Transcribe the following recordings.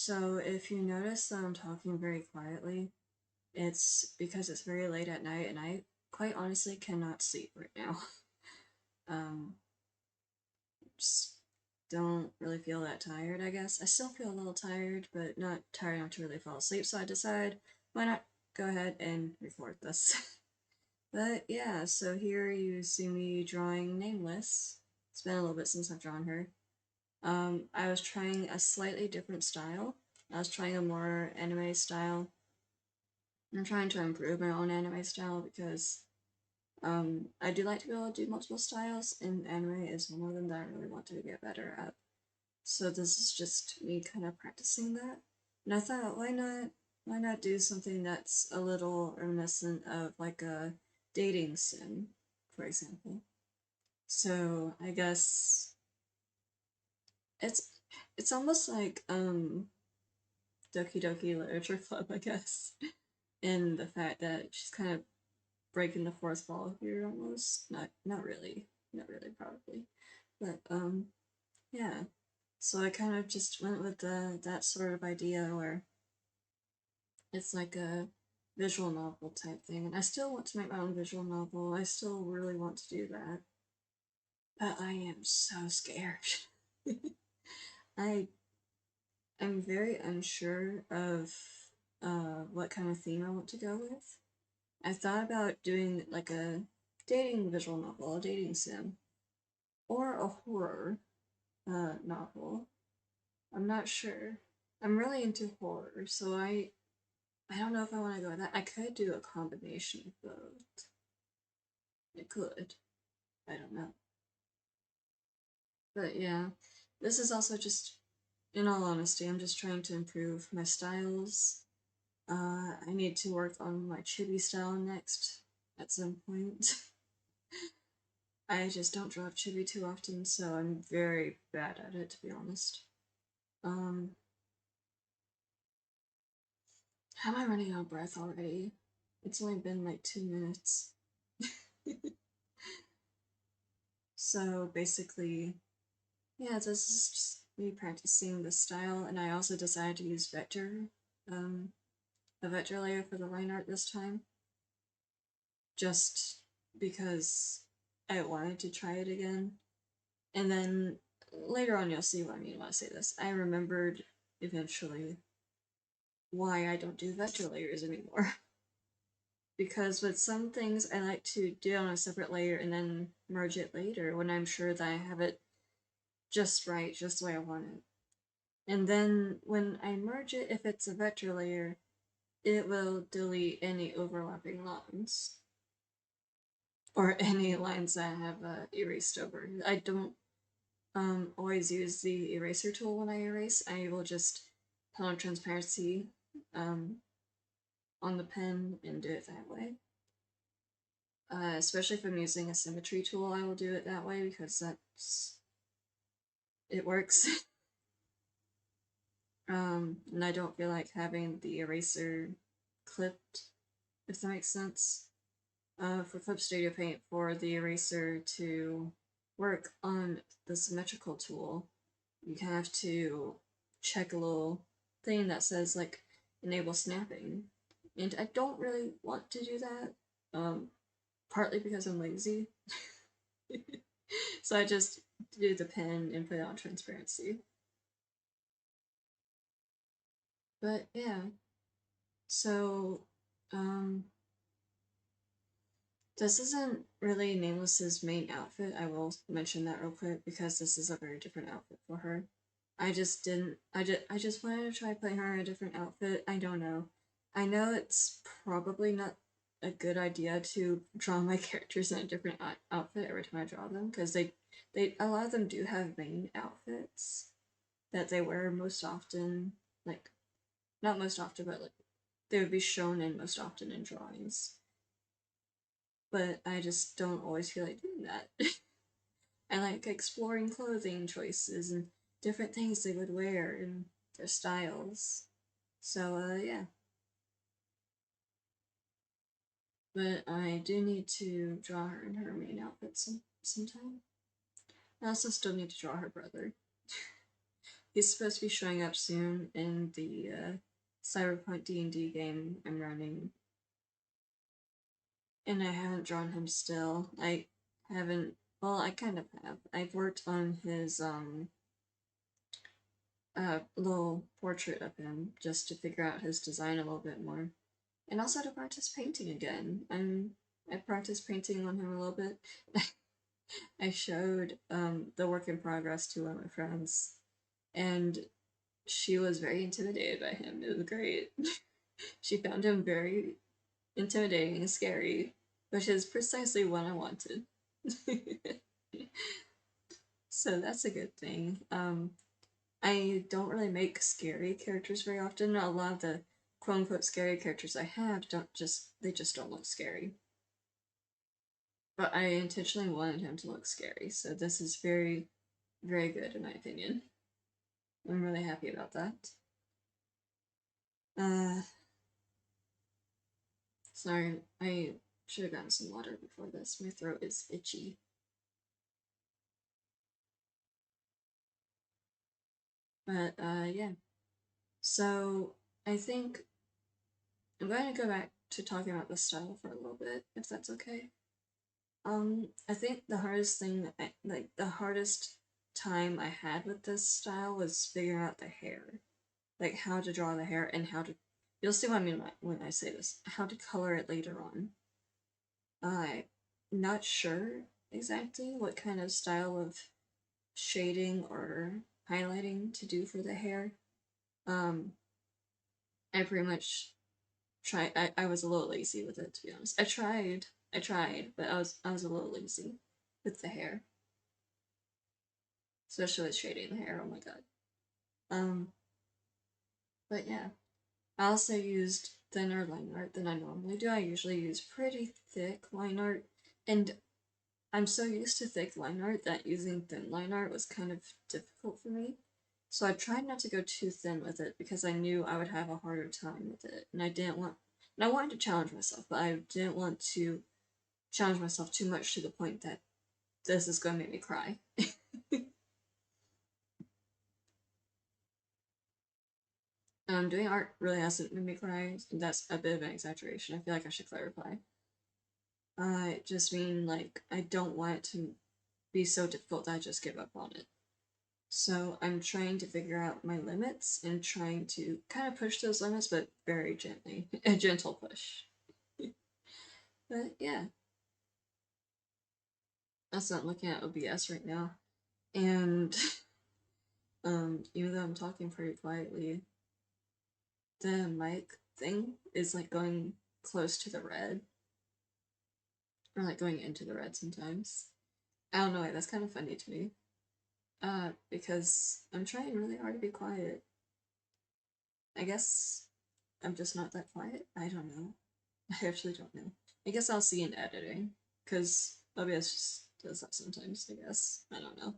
So if you notice that I'm talking very quietly, it's because it's very late at night and I quite honestly cannot sleep right now. um, just don't really feel that tired, I guess. I still feel a little tired, but not tired enough to really fall asleep, so I decide why not go ahead and record this. But yeah, so here you see me drawing Nameless. It's been a little bit since I've drawn her. I was trying a slightly different style. I was trying a more anime style. I'm trying to improve my own anime style because I do like to be able to do multiple styles, and anime is one of them that I really want to get better at. So this is just me kind of practicing that. And I thought, why not do something that's a little reminiscent of like a dating sim, for example. So I guess it's it's almost like Doki Doki Literature Club, I guess, in the fact that she's kind of breaking the fourth wall here almost. Not really. Not really probably. But yeah. So I kind of just went with that sort of idea where it's like a visual novel type thing. And I still want to make my own visual novel. I still really want to do that. But I am so scared. I am very unsure of what kind of theme I want to go with. I thought about doing like a dating visual novel, a dating sim, or a horror novel. I'm not sure. I'm really into horror, so I don't know if I want to go with that. I could do a combination of both. I could. I don't know. But yeah, this is also just, in all honesty, I'm just trying to improve my styles. I need to work on my chibi style next at some point. I just don't draw chibi too often, so I'm very bad at it, to be honest. Um, how am I running out of breath already? It's only been like 2 minutes. So basically, yeah, this is just me practicing the style, and I also decided to use um, a vector layer for the line art this time, just because I wanted to try it again. And then later on, you'll see what I mean when I say this. I remembered eventually why I don't do vector layers anymore. Because with some things, I like to do it on a separate layer and then merge it later when I'm sure that I have it just right, just the way I want it. And then when I merge it, if it's a vector layer, it will delete any overlapping lines. Or any lines that I have erased over. I don't always use the eraser tool when I erase. I will just put on transparency um, on the pen and do it that way. Especially if I'm using a symmetry tool, I will do it that way because it works. And I don't feel like having the eraser clipped, if that makes sense. For Clip Studio Paint, for the eraser to work on the symmetrical tool, you have to check a little thing that says like enable snapping. And I don't really want to do that, partly because I'm lazy. So I just do the pen and put it on transparency. But yeah, so this isn't really Nameless's main outfit. I will mention that real quick because this is a very different outfit for her. I just didn't. I just wanted to try putting her in a different outfit. I don't know. I know it's probably not a good idea to draw my characters in a different outfit every time I draw them because they a lot of them do have main outfits that they wear most often. Like not most often, but like they would be shown in most often in drawings. But I just don't always feel like doing that. I like exploring clothing choices and different things they would wear and their styles. So, yeah. But I do need to draw her in her main outfit sometime. I also still need to draw her brother. He's supposed to be showing up soon in the Cyberpunk D&D game I'm running, and I haven't drawn him still. I haven't. Well, I kind of have. I've worked on his little portrait of him just to figure out his design a little bit more, and also to practice painting again. I practiced painting on him a little bit. I showed the work in progress to one of my friends, and she was very intimidated by him. It was great. She found him very intimidating and scary, which is precisely what I wanted. So that's a good thing. I don't really make scary characters very often. A lot of the quote unquote scary characters I have they just don't look scary. But I intentionally wanted him to look scary, so this is very, very good in my opinion. I'm really happy about that. Sorry, I should have gotten some water before this. My throat is itchy. But, yeah. So, I think I'm going to go back to talking about the style for a little bit, if that's okay. I think the hardest thing, the hardest time I had with this style was figuring out the hair. Like, how to draw the hair and how to. You'll see what I mean when I say this. How to color it later on. I'm not sure exactly what kind of style of shading or highlighting to do for the hair. I pretty much tried. I was a little lazy with it, to be honest. I tried, but I was a little lazy with the hair, especially with shading the hair. Oh my god. Um, but yeah, I also used thinner line art than I normally do. I usually use pretty thick line art, and I'm so used to thick line art that using thin line art was kind of difficult for me. So I tried not to go too thin with it because I knew I would have a harder time with it. And I wanted to challenge myself, but I didn't want to challenge myself too much to the point that this is going to make me cry. Doing art really hasn't made me cry. That's a bit of an exaggeration. I feel like I should clarify. I just mean like I don't want it to be so difficult that I just give up on it. So I'm trying to figure out my limits and trying to kind of push those limits, but very gently. A gentle push. But yeah, that's not looking at OBS right now. And even though I'm talking pretty quietly, the mic thing is like going close to the red. Or like going into the red sometimes. I don't know, that's kind of funny to me. Because I'm trying really hard to be quiet. I guess I'm just not that quiet. I don't know. I actually don't know. I guess I'll see in editing, because OBS just does that sometimes, I guess. I don't know.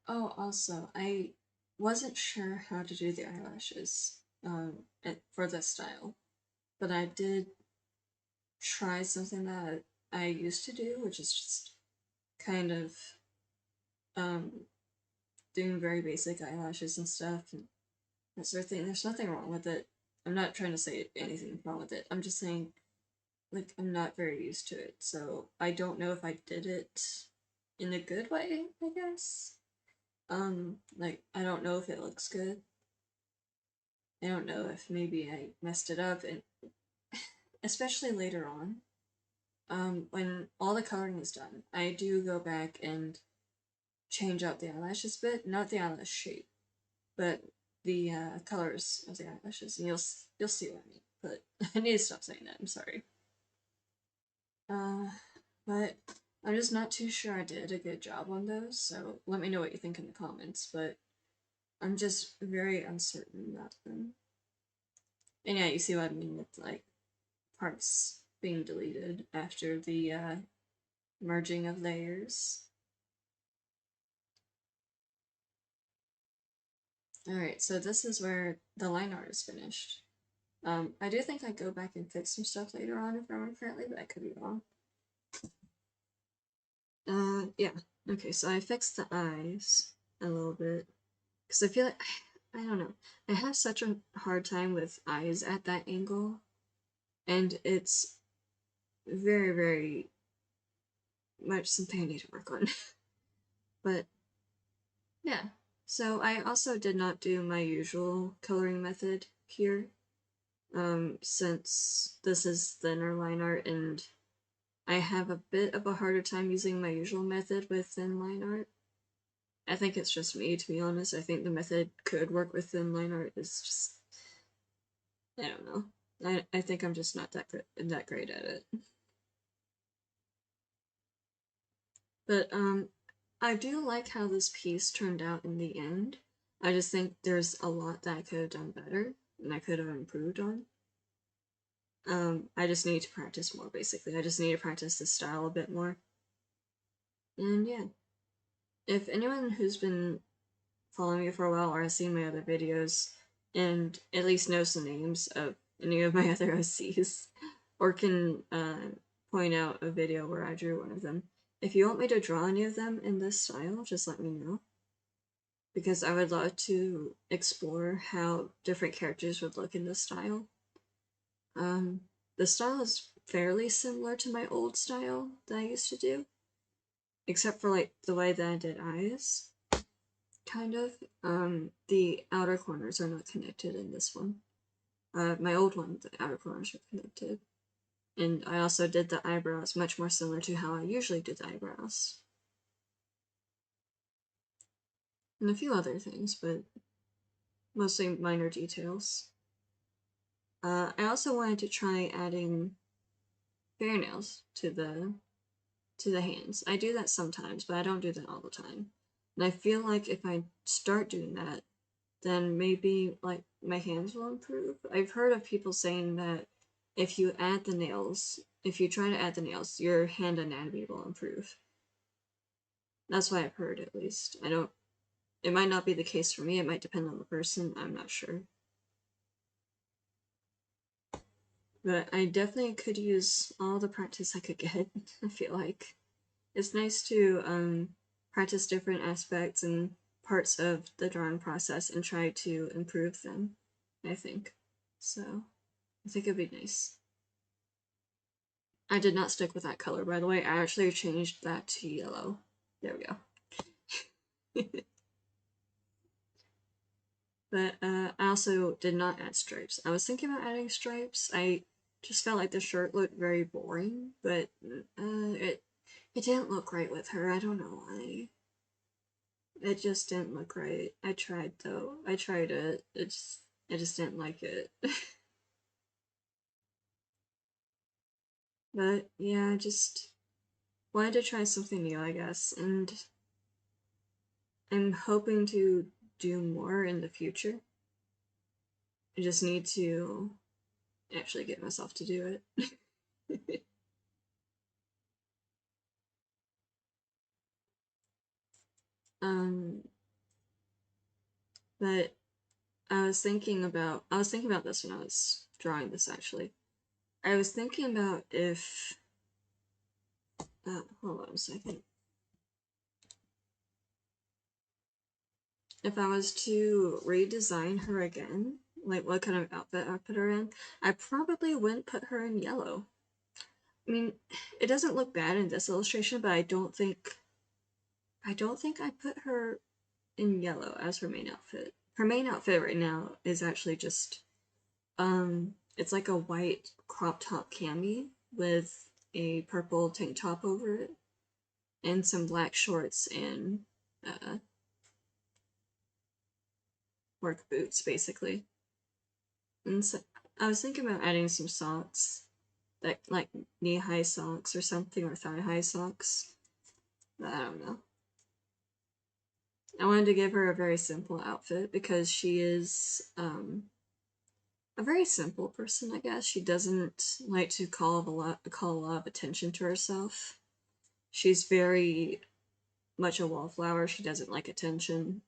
Oh, also, I wasn't sure how to do the eyelashes, for this style, but I did try something that I used to do, which is just kind of, um, doing very basic eyelashes and stuff, and that sort of thing. There's nothing wrong with it. I'm not trying to say anything wrong with it. I'm just saying, like, I'm not very used to it, so I don't know if I did it in a good way, I guess. Like, I don't know if it looks good. I don't know if maybe I messed it up, and especially later on, when all the coloring is done, I do go back and change out the eyelashes a bit, not the eyelash shape, but the colors of the eyelashes, and you'll see what I mean. But I need to stop saying that. I'm sorry. But I'm just not too sure I did a good job on those. So let me know what you think in the comments. But I'm just very uncertain about them. And yeah, you see what I mean with like parts being deleted after the merging of layers. Alright, so this is where the line art is finished. I do think I go back and fix some stuff later on if I remember correctly, but I could be wrong. Yeah. Okay, so I fixed the eyes a little bit because I feel like I don't know. I have such a hard time with eyes at that angle, and it's very, very much something I need to work on. But yeah. So I also did not do my usual coloring method here, since this is thinner line art and I have a bit of a harder time using my usual method with thin line art. I think it's just me, to be honest. I think the method could work with thin line art. It's just, I don't know. I think I'm just not that great at it. But I do like how this piece turned out in the end. I just think there's a lot that I could have done better and I could have improved on. I just need to practice more, basically. I just need to practice this style a bit more. And yeah, if anyone who's been following me for a while or has seen my other videos and at least knows the names of any of my other OCs, or can point out a video where I drew one of them, if you want me to draw any of them in this style, just let me know. Because I would love to explore how different characters would look in this style. The style is fairly similar to my old style that I used to do, except for like the way that I did eyes, kind of. The outer corners are not connected in this one. My old one, the outer corners are connected. And I also did the eyebrows much more similar to how I usually did the eyebrows. And a few other things, but mostly minor details. I also wanted to try adding fingernails to the hands. I do that sometimes, but I don't do that all the time. And I feel like if I start doing that, then maybe like my hands will improve. I've heard of people saying that if you add the nails, if you try to add the nails, your hand anatomy will improve. That's what I've heard, at least. I don't. It might not be the case for me. It might depend on the person. I'm not sure. But I definitely could use all the practice I could get. I feel like it's nice to practice different aspects and parts of the drawing process and try to improve them, I think. So I think it'd be nice. I did not stick with that color, by the way. I actually changed that to yellow. There we go. But I also did not add stripes. I was thinking about adding stripes. I just felt like the shirt looked very boring, but it didn't look right with her. I don't know why. It just didn't look right. I tried though. I tried it. I just didn't like it. But yeah, I just wanted to try something new, I guess, and I'm hoping to do more in the future. I just need to actually get myself to do it. um, but I was thinking about this when I was drawing this actually. I was thinking about if, hold on a second. If I was to redesign her again, like what kind of outfit I put her in, I probably wouldn't put her in yellow. I mean, it doesn't look bad in this illustration, but I don't think I put her in yellow as her main outfit. Her main outfit right now is actually just it's like a white crop top cami with a purple tank top over it and some black shorts and uh work boots basically. And so I was thinking about adding some socks, like knee-high socks or something, or thigh-high socks. But I don't know. I wanted to give her a very simple outfit because she is a very simple person, I guess. She doesn't like to call a lot of attention to herself. She's very much a wallflower. She doesn't like attention.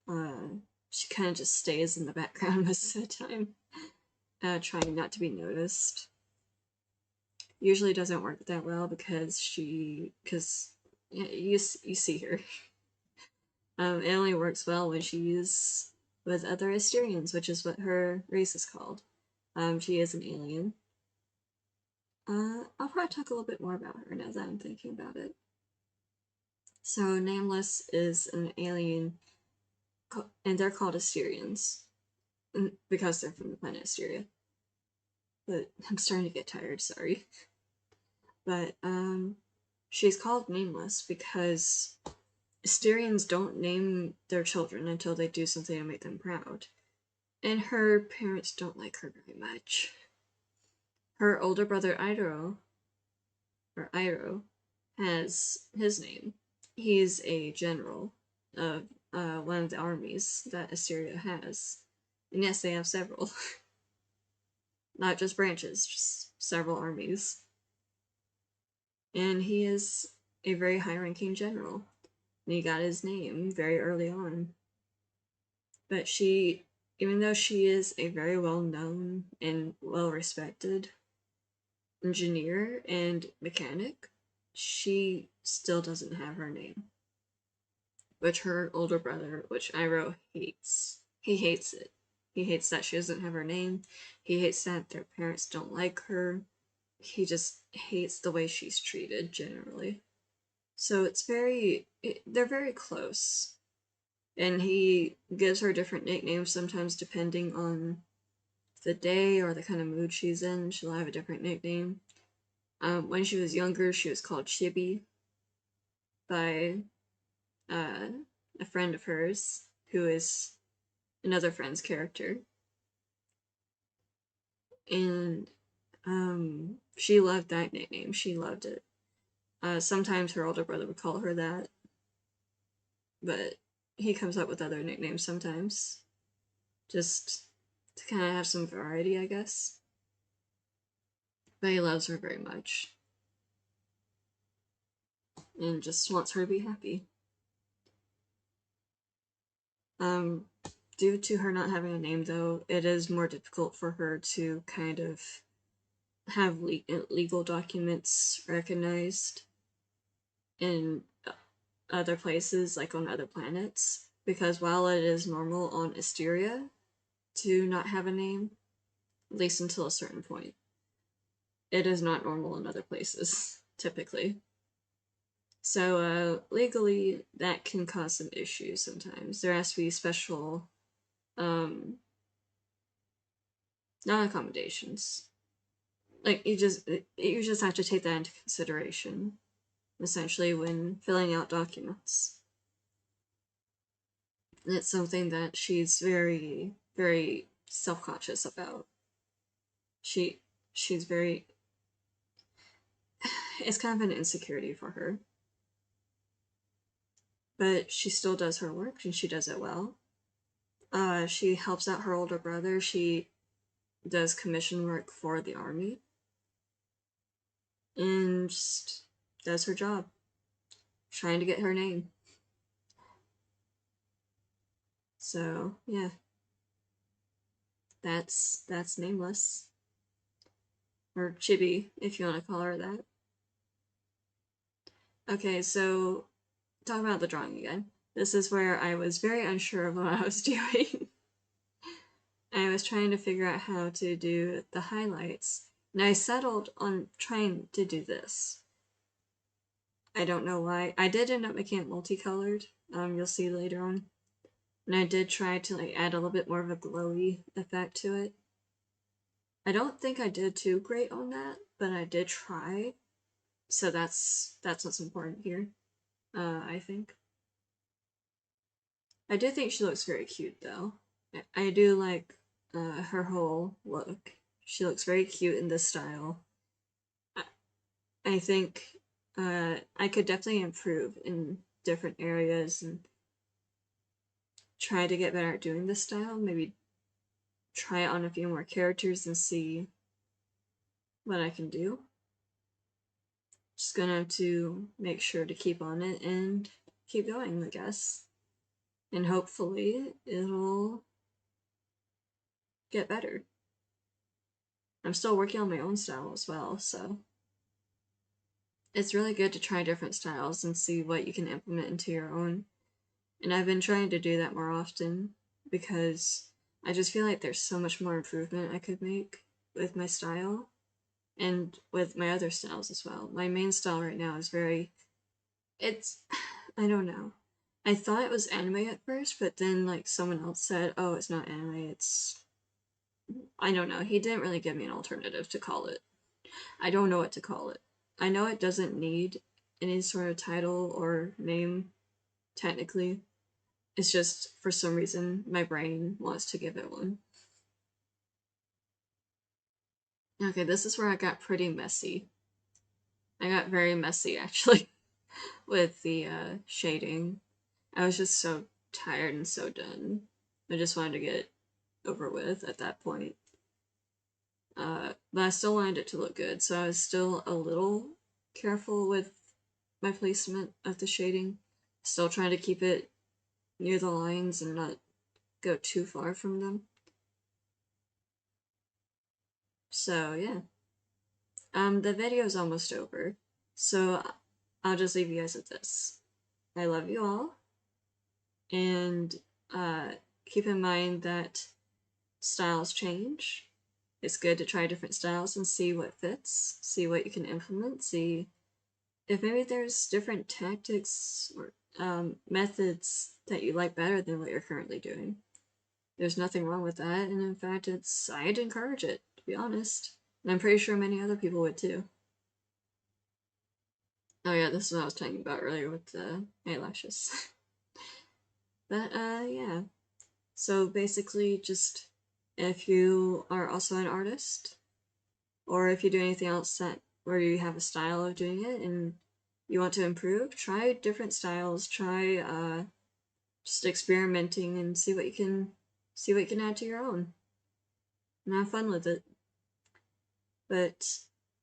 Uh, she kind of just stays in the background most of the time, trying not to be noticed. Usually doesn't work that well because you see her. It only works well when she's with other Asterians, which is what her race is called. She is an alien. I'll probably talk a little bit more about her now that I'm thinking about it. So Nameless is an alien, and they're called Asterians because they're from the planet Asteria. But I'm starting to get tired, sorry. But she's called Nameless because Asterians don't name their children until they do something to make them proud. And her parents don't like her very much. Her older brother Iro has his name. He's a general of one of the armies that Asteria has. And yes, they have several. Not just branches, just several armies. And he is a very high-ranking general. And he got his name very early on. But she, even though she is a very well-known and well-respected engineer and mechanic, she still doesn't have her name. Which her older brother, which Iro hates. He hates it. He hates that she doesn't have her name. He hates that their parents don't like her. He just hates the way she's treated, generally. So they're very close. And he gives her different nicknames sometimes depending on the day or the kind of mood she's in. She'll have a different nickname. When she was younger, she was called Chibi by a friend of hers, who is another friend's character. And she loved that nickname. She loved it. Sometimes her older brother would call her that, but he comes up with other nicknames sometimes, just to kind of have some variety, I guess. But he loves her very much, and just wants her to be happy. Due to her not having a name, though, it is more difficult for her to kind of have legal documents recognized in other places, like on other planets, because while it is normal on Asteria to not have a name, at least until a certain point, it is not normal in other places, typically. So, legally, that can cause some issues sometimes. There has to be special, non-accommodations. Like, you just have to take that into consideration, essentially, when filling out documents. And it's something that she's very, very self-conscious about. She's very... It's kind of an insecurity for her. But she still does her work, and she does it well. She helps out her older brother. She does commission work for the army. And just does her job. Trying to get her name. So, yeah. That's Nameless. Or Chibi, if you want to call her that. Okay, so talking about the drawing again. This is where I was very unsure of what I was doing. I was trying to figure out how to do the highlights. And I settled on trying to do this. I don't know why. I did end up making it multicolored. You'll see later on. And I did try to like add a little bit more of a glowy effect to it. I don't think I did too great on that, but I did try. So that's what's important here, I think. I do think she looks very cute, though. I do like her whole look. She looks very cute in this style. I think I could definitely improve in different areas and try to get better at doing this style. Maybe try it on a few more characters and see what I can do. Just gonna have to make sure to keep on it and keep going, I guess. And hopefully it'll get better. I'm still working on my own style as well, so it's really good to try different styles and see what you can implement into your own. And I've been trying to do that more often because I just feel like there's so much more improvement I could make with my style and with my other styles as well. My main style right now is very, it's, I don't know. I thought it was anime at first, but then like someone else said, oh, it's not anime, it's, I don't know. He didn't really give me an alternative to call it. I don't know what to call it. I know it doesn't need any sort of title or name, technically. It's just, for some reason, my brain wants to give it one. Okay, this is where I got pretty messy. I got very messy, actually, with the shading. I was just so tired and so done. I just wanted to get over with at that point. But I still wanted it to look good, so I was still a little careful with my placement of the shading. Still trying to keep it near the lines and not go too far from them. So yeah. The video's almost over, so I'll just leave you guys with this. I love you all, and uh, keep in mind that styles change. It's good to try different styles and see what fits, see what you can implement, see if maybe there's different tactics or methods that you like better than what you're currently doing. There's nothing wrong with that, and in fact, I'd encourage it, to be honest. And I'm pretty sure many other people would too. Oh yeah, this is what I was talking about earlier with the eyelashes. But yeah. So basically, just if you are also an artist, or if you do anything else that where you have a style of doing it and you want to improve, try different styles. Try just experimenting and see what you can add to your own, and have fun with it. But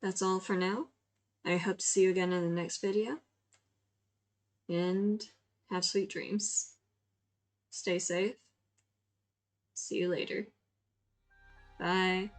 that's all for now. I hope to see you again in the next video, and have sweet dreams. Stay safe. See you later. Bye.